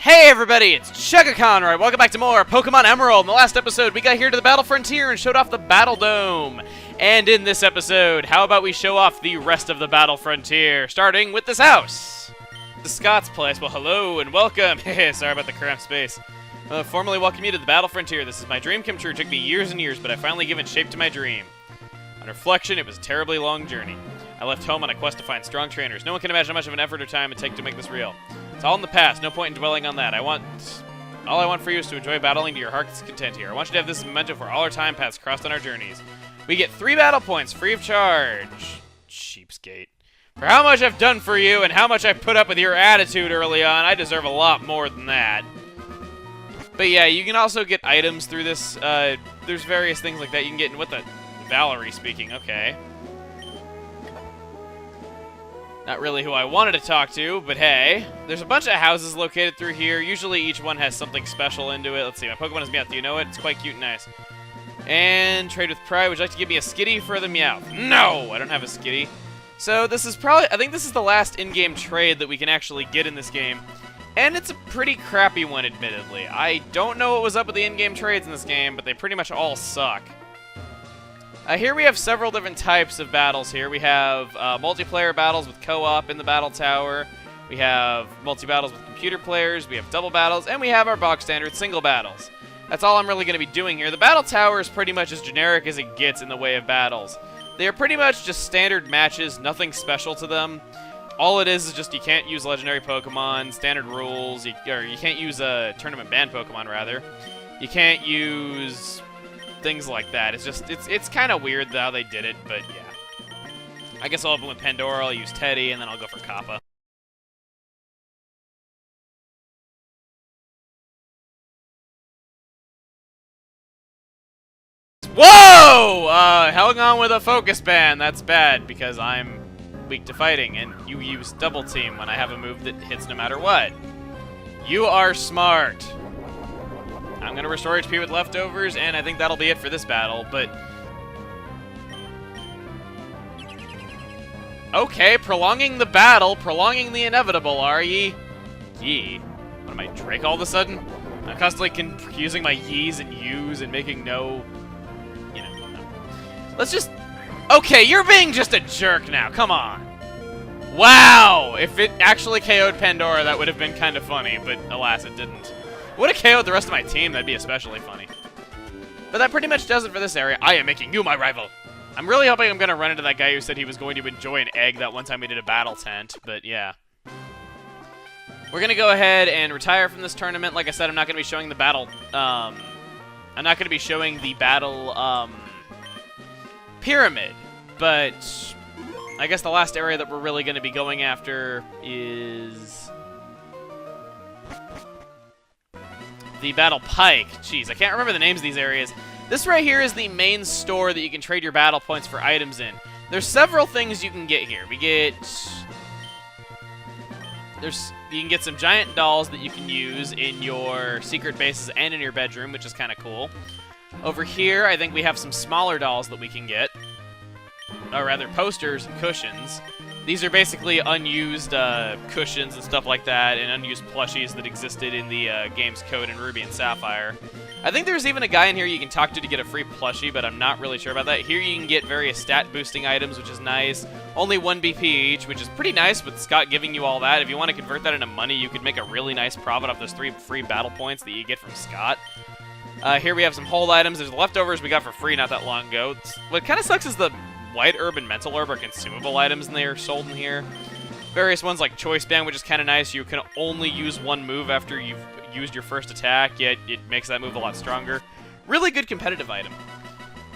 Hey everybody, it's Chugga Conroy. Welcome back to more Pokemon Emerald. In the last episode, we got here to the Battle Frontier and showed off the Battle Dome. And in this episode, how about we show off the rest of the Battle Frontier, starting with this house. The Scott's place. Well, hello and welcome. Sorry about the cramped space. Formally welcome you to the Battle Frontier. This is my dream come true. It took me years and years, but I finally given shape to my dream. On reflection, it was a terribly long journey. I left home on a quest to find strong trainers. No one can imagine how much of an effort or time it take to make this real. It's all in the past. No point in dwelling on that. All I want for you is to enjoy battling to your heart's content here. I want you to have this memento for all our time paths crossed on our journeys. We get 3 battle points free of charge. Cheapskate. For how much I've done for you and how much I put up with your attitude early on, I deserve a lot more than that. But yeah, you can also get items through this. There's various things like that you can get. What the? Valerie speaking. Okay. Not really who I wanted to talk to, but hey. There's a bunch of houses located through here. Usually each one has something special into it. Let's see, my Pokemon is Meowth. Do you know it? It's quite cute and nice. And trade with pride. Would you like to give me a Skitty for the Meowth? No! I don't have a Skitty. So this is probably, I think this is the last in-game trade that we can actually get in this game. And it's a pretty crappy one, admittedly. I don't know what was up with the in-game trades in this game, but they pretty much all suck. Here we have several different types of battles here. We have multiplayer battles with co-op in the battle tower. We have multi-battles with computer players. We have double battles. And we have our box standard single battles. That's all I'm really going to be doing here. The battle tower is pretty much as generic as it gets in the way of battles. They are pretty much just standard matches, nothing special to them. All it is just you can't use legendary Pokemon, standard rules, you can't use tournament banned Pokemon, rather. You can't use things like that. It's kind of weird how they did it, but yeah. I guess I'll open with Pandora, I'll use Teddy, and then I'll go for Kappa. Whoa! Held on with a focus band. That's bad, because I'm weak to fighting, and you use double team when I have a move that hits no matter what. You are smart. I'm going to restore HP with leftovers, and I think that'll be it for this battle, but... Okay, prolonging the battle, prolonging the inevitable, are ye? Ye? What am I, Drake all of a sudden? I'm constantly confusing my yees and yous and making no... You know, no. Let's just... Okay, you're being just a jerk now, come on! Wow! If it actually KO'd Pandora, that would have been kind of funny, but alas, it didn't. Would have KO'd the rest of my team, that'd be especially funny. But that pretty much does it for this area. I am making you my rival. I'm really hoping I'm going to run into that guy who said he was going to enjoy an egg that one time we did a battle tent, but yeah. We're going to go ahead and retire from this tournament. Like I said, I'm not going to be showing the battle, pyramid, but I guess the last area that we're really going to be going after is the Battle Pike. Jeez, I can't remember the names of these areas. This right here is the main store that you can trade your battle points for items in. There's several things you can get here. You can get some giant dolls that you can use in your secret bases and in your bedroom, which is kind of cool. Over here, I think we have some smaller dolls that we can get. Or rather, posters and cushions. These are basically unused cushions and stuff like that, and unused plushies that existed in the game's code in Ruby and Sapphire. I think there's even a guy in here you can talk to get a free plushie, but I'm not really sure about that. Here you can get various stat-boosting items, which is nice. Only 1 BP each, which is pretty nice with Scott giving you all that. If you want to convert that into money, you could make a really nice profit off those 3 free battle points that you get from Scott. Here we have some hold items. There's leftovers we got for free not that long ago. What kind of sucks is the White Herb and Mental Herb are consumable items, and they are sold in here. Various ones like Choice Band, which is kind of nice. You can only use 1 move after you've used your first attack, yet it makes that move a lot stronger. Really good competitive item.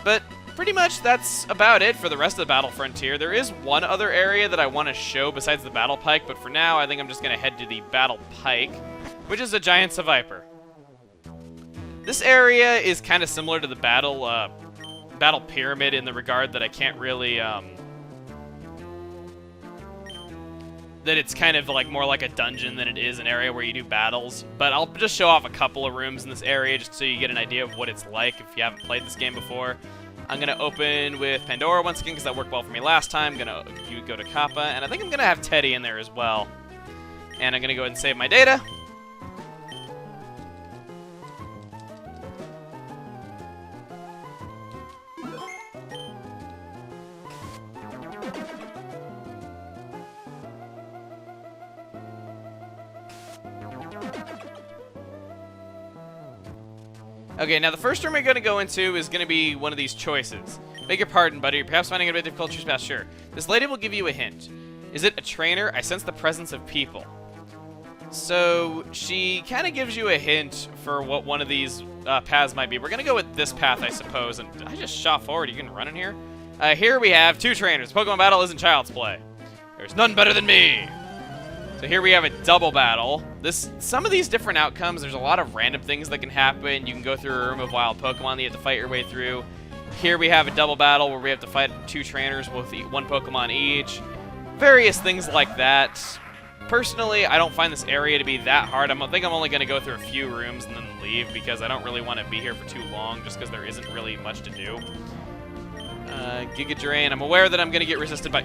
But pretty much that's about it for the rest of the Battle Frontier. There is one other area that I want to show besides the Battle Pike, but for now I think I'm just going to head to the Battle Pike, which is a Giant Viper. This area is kind of similar to the Battle Pyramid in the regard that I can't really, that it's kind of like more like a dungeon than it is an area where you do battles. But I'll just show off a couple of rooms in this area just so you get an idea of what it's like if you haven't played this game before. I'm going to open with Pandora once again because that worked well for me last time. I'm going to go to Kappa, and I think I'm going to have Teddy in there as well. And I'm going to go ahead and save my data. Okay, now the first room we're going to go into is going to be one of these choices. Beg your pardon, buddy. You're perhaps finding it a bit difficult to choose path. Sure. This lady will give you a hint. Is it a trainer? I sense the presence of people. So she kind of gives you a hint for what one of these paths might be. We're going to go with this path, I suppose. And I just shot forward. You can run in here? Here we have 2 trainers. Pokemon battle isn't child's play. There's none better than me. So here we have a double battle. Some of these different outcomes, there's a lot of random things that can happen. You can go through a room of wild Pokemon that you have to fight your way through. Here we have a double battle where we have to fight 2 trainers with 1 Pokemon each. Various things like that. Personally, I don't find this area to be that hard. I think I'm only going to go through a few rooms and then leave because I don't really want to be here for too long just because there isn't really much to do. Giga Drain. I'm aware that I'm going to get resisted by...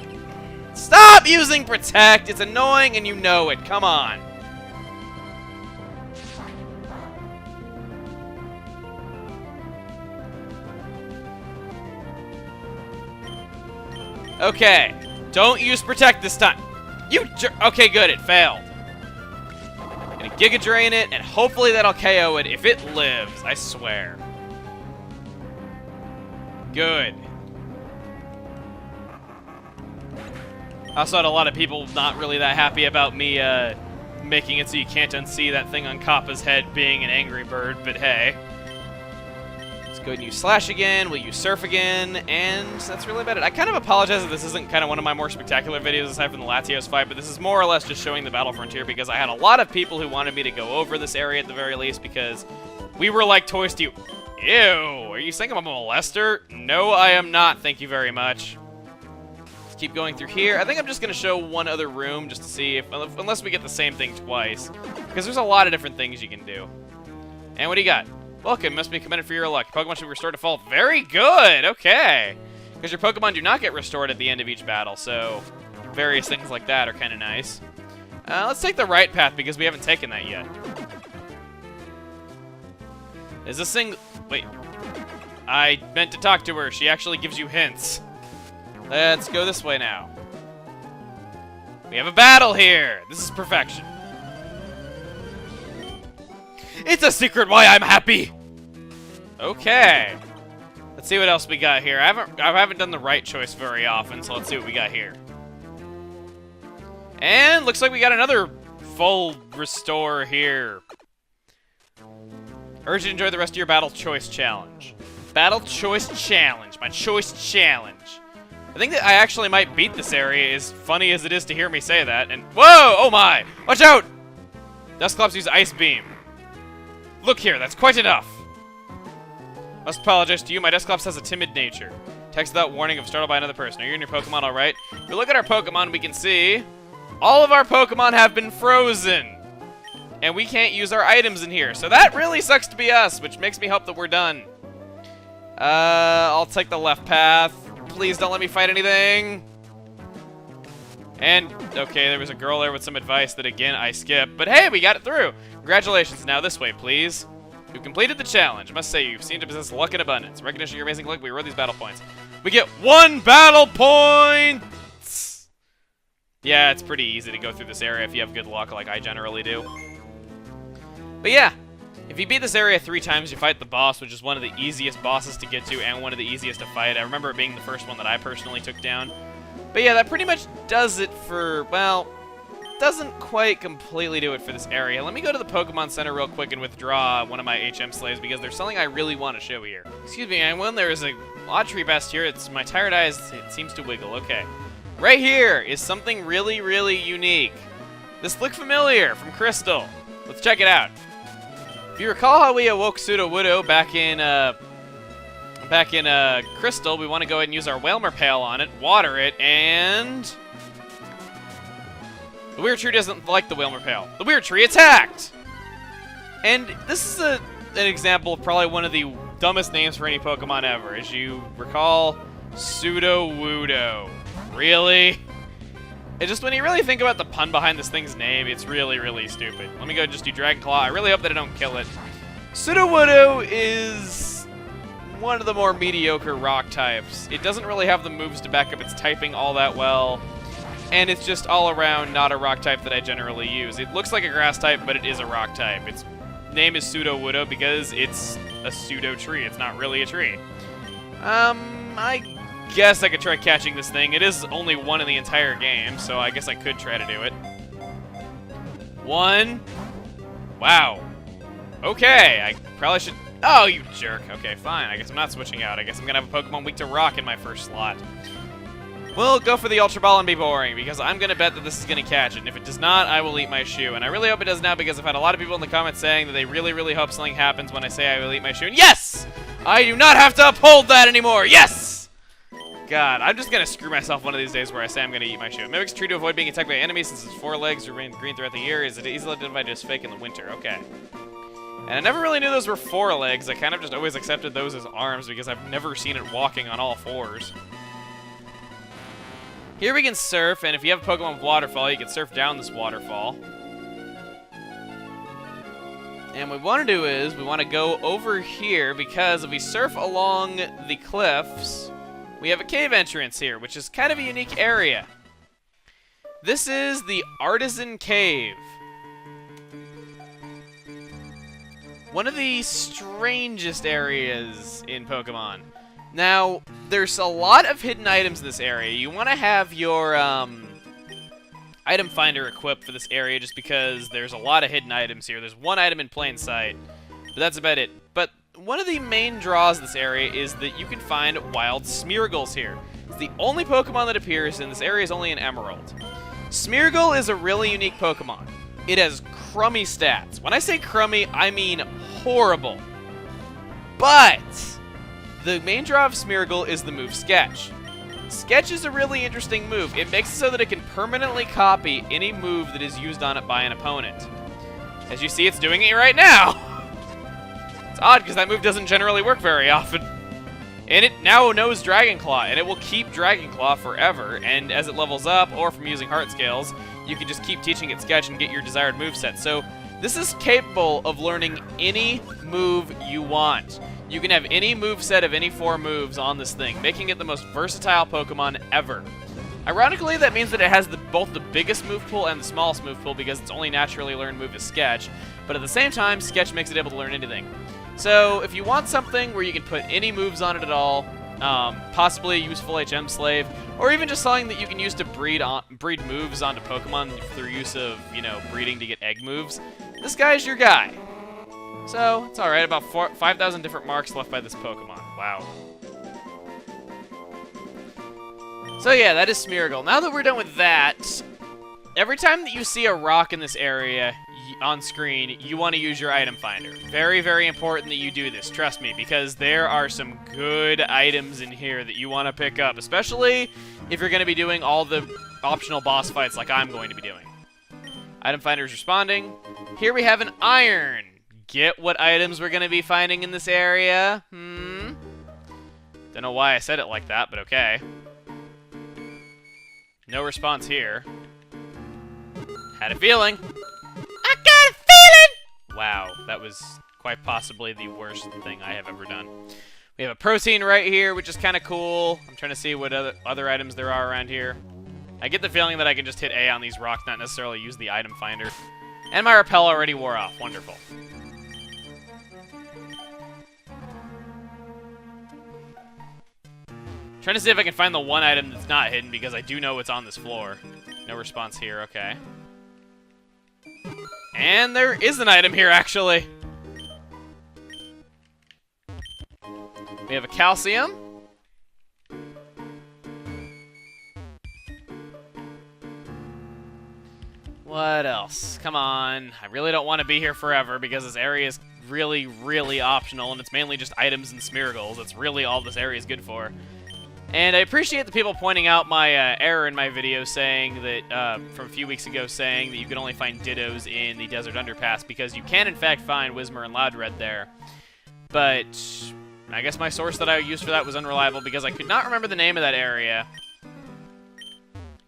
Stop using Protect! It's annoying and you know it. Come on. Okay. Don't use Protect this time. Okay, good. It failed. I'm gonna Giga Drain it, and hopefully that'll KO it if it lives. I swear. Good. I also had a lot of people not really that happy about me making it so you can't unsee that thing on Kappa's head being an angry bird, but hey. Let's go ahead and use Slash again, we'll use Surf again, and that's really about it. I kind of apologize that this isn't kind of one of my more spectacular videos aside from the Latios fight, but this is more or less just showing the Battle Frontier because I had a lot of people who wanted me to go over this area at the very least because we were like toys to you. Ew, are you saying I'm a molester? No, I am not, thank you very much. Let's keep going through here. I think I'm just going to show one other room just to see if, unless we get the same thing twice, because there's a lot of different things you can do. And what do you got? Welcome, must be commended for your luck. Your Pokemon should be restored to full. Very good, okay. Because your Pokemon do not get restored at the end of each battle, so various things like that are kind of nice. Let's take the right path because we haven't taken that yet. Is this thing... Wait. I meant to talk to her. She actually gives you hints. Let's go this way now. We have a battle here. This is perfection. It's a secret why I'm happy. Okay. Let's see what else we got here. I haven't done the right choice very often, so let's see what we got here. And looks like we got another full restore here. Urge you to enjoy the rest of your battle choice challenge. Battle choice challenge. My choice challenge. I think that I actually might beat this area, as funny as it is to hear me say that. And whoa! Oh my! Watch out! Dusclops use Ice Beam. Look here, that's quite enough. Must apologize to you, my Dusclops has a timid nature. Text without warning if startled by another person. Are you and your Pokemon alright? If we look at our Pokemon, we can see all of our Pokemon have been frozen. And we can't use our items in here. So that really sucks to be us, which makes me hope that we're done. I'll take the left path. Please don't let me fight anything. And, okay, there was a girl there with some advice that, again, I skipped. But hey, we got it through. Congratulations. Now this way, please. You completed the challenge. I must say, you seem to possess luck in abundance. In recognition of your amazing luck, we reward these battle points. We get 1 battle point! Yeah, it's pretty easy to go through this area if you have good luck like I generally do. But yeah, if you beat this area 3 times, you fight the boss, which is one of the easiest bosses to get to and one of the easiest to fight. I remember it being the first one that I personally took down. But yeah, that pretty much does it for, well, doesn't quite completely do it for this area. Let me go to the Pokemon Center real quick and withdraw one of my HM slaves because there's something I really want to show here. Excuse me, when there is a Audrey Best here, it's my tired eyes, it seems to wiggle. Okay. Right here is something really, really unique. This looked familiar from Crystal. Let's check it out. If you recall how we awoke Sudowoodo back in Crystal, we want to go ahead and use our Whalmer Pail on it, water it, and the Weird Tree doesn't like the Whalmer Pail. The Weird Tree attacked! And this is an example of probably one of the dumbest names for any Pokemon ever. As you recall, Sudowoodo. Really? It just, when you really think about the pun behind this thing's name, it's really, really stupid. Let me go just do Dragon Claw. I really hope that I don't kill it. Sudowoodo is one of the more mediocre rock types. It doesn't really have the moves to back up its typing all that well. And it's just all around not a rock type that I generally use. It looks like a grass type, but it is a rock type. It's name is Sudowoodo because it's a pseudo tree. It's not really a tree. I guess I could try catching this thing. It is only one in the entire game, so I guess I could try to do it. One. Wow. Okay, I probably should... Oh, you jerk. Okay, fine. I guess I'm not switching out. I guess I'm gonna have a Pokemon weak to rock in my first slot. We'll go for the Ultra Ball and be boring, because I'm gonna bet that this is gonna catch it, and if it does not, I will eat my shoe. And I really hope it does now, because I've had a lot of people in the comments saying that they really, really hope something happens when I say I will eat my shoe. And yes! I do not have to uphold that anymore! Yes! God, I'm just gonna screw myself one of these days where I say I'm gonna eat my shoe. It mimics a tree to avoid being attacked by enemies since its 4 legs remain green throughout the year. Is it easily identified as fake in the winter? Okay. And I never really knew those were 4 legs. I kind of just always accepted those as arms because I've never seen it walking on all 4s. Here we can surf, and if you have a Pokemon with Waterfall, you can surf down this waterfall. And what we want to do is, we want to go over here, because if we surf along the cliffs, we have a cave entrance here, which is kind of a unique area. This is the Artisan Cave. One of the strangest areas in Pokemon. Now, there's a lot of hidden items in this area. You want to have your item finder equipped for this area just because there's a lot of hidden items here. There's one item in plain sight, but that's about it. But one of the main draws of this area is that you can find wild Smeargles here. It's the only Pokemon that appears, and this area is only an Emerald. Smeargle is a really unique Pokemon. It has crummy stats. When I say crummy, I mean horrible. But the main draw of Smeargle is the move Sketch. Sketch is a really interesting move. It makes it so that it can permanently copy any move that is used on it by an opponent. As you see, it's doing it right now. It's odd because that move doesn't generally work very often. And it now knows Dragon Claw, and it will keep Dragon Claw forever. And as it levels up, or from using Heart Scales, you can just keep teaching it Sketch and get your desired moveset. So this is capable of learning any move you want. You can have any moveset of any 4 moves on this thing, making it the most versatile Pokemon ever. Ironically, that means that it has both the biggest move pool and the smallest move pool because its only naturally learned move is Sketch, but at the same time, Sketch makes it able to learn anything. So if you want something where you can put any moves on it at all, possibly a useful HM Slave, or even just something that you can use to breed moves onto Pokemon through use of, breeding to get egg moves, this guy is your guy. So, it's alright, about 5,000 different marks left by this Pokemon. Wow. So yeah, that is Smeargle. Now that we're done with that, every time that you see a rock in this area on screen, you want to use your item finder. Very, very important that you do this, trust me, because there are some good items in here that you want to pick up, especially if you're going to be doing all the optional boss fights like I'm going to be doing. Item finder is responding. Here we have an iron. Get what items we're going to be finding in this area? Don't know why I said it like that, but okay. No response here. Had a feeling. I got a feeling! Wow, that was quite possibly the worst thing I have ever done. We have a protein right here, which is kind of cool. I'm trying to see what other items there are around here. I get the feeling that I can just hit A on these rocks, not necessarily use the item finder. And my repel already wore off. Wonderful. Trying to see if I can find the one item that's not hidden because I do know it's on this floor. No response here, okay. And there is an item here, actually. We have a calcium. What else? Come on. I really don't want to be here forever because this area is really, really optional, and it's mainly just items and Smeargles. That's really all this area is good for. And I appreciate the people pointing out my error in my video saying that, from a few weeks ago, saying that you can only find Dittos in the Desert Underpass, because you can, in fact, find Whismur and Loudred there. But I guess my source that I used for that was unreliable because I could not remember the name of that area.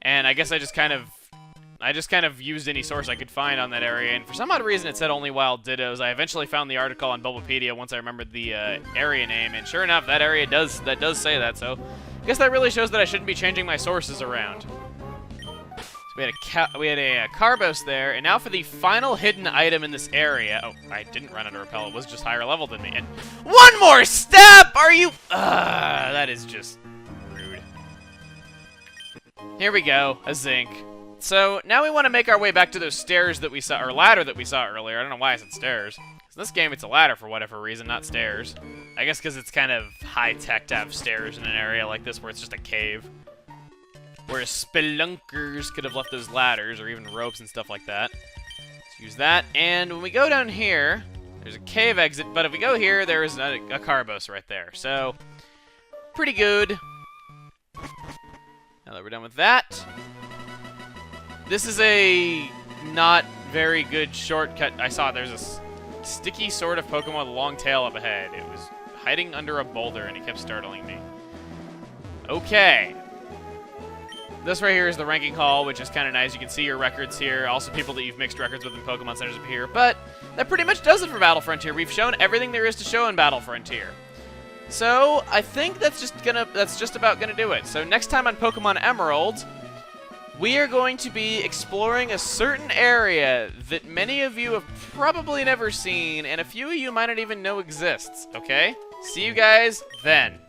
And I guess I just kind of used any source I could find on that area, and for some odd reason it said only wild Dittos. I eventually found the article on Bulbapedia once I remembered the area name, and sure enough, that area does say that, so I guess that really shows that I shouldn't be changing my sources around. So We had a Carbos there, and now for the final hidden item in this area. Oh, I didn't run into Repel. It was just higher level than me. And one more step! Are you... that is just rude. Here we go, a Zinc. So now we want to make our way back to those stairs that we saw, or ladder that we saw earlier. I don't know why I said stairs. In this game, it's a ladder for whatever reason, not stairs. I guess because it's kind of high-tech to have stairs in an area like this where it's just a cave. Whereas spelunkers could have left those ladders or even ropes and stuff like that. Let's use that. And when we go down here, there's a cave exit. But if we go here, there is a Carbos right there. So, pretty good. Now that we're done with that, this is a not very good shortcut. I saw there's a sticky sort of Pokemon with a long tail up ahead. It was hiding under a boulder, and it kept startling me. Okay. This right here is the ranking hall, which is kind of nice. You can see your records here. Also, people that you've mixed records with in Pokemon Centers up here. But that pretty much does it for Battle Frontier. We've shown everything there is to show in Battle Frontier. So I think that's just about gonna do it. So next time on Pokemon Emerald, we are going to be exploring a certain area that many of you have probably never seen, and a few of you might not even know exists. Okay? See you guys then.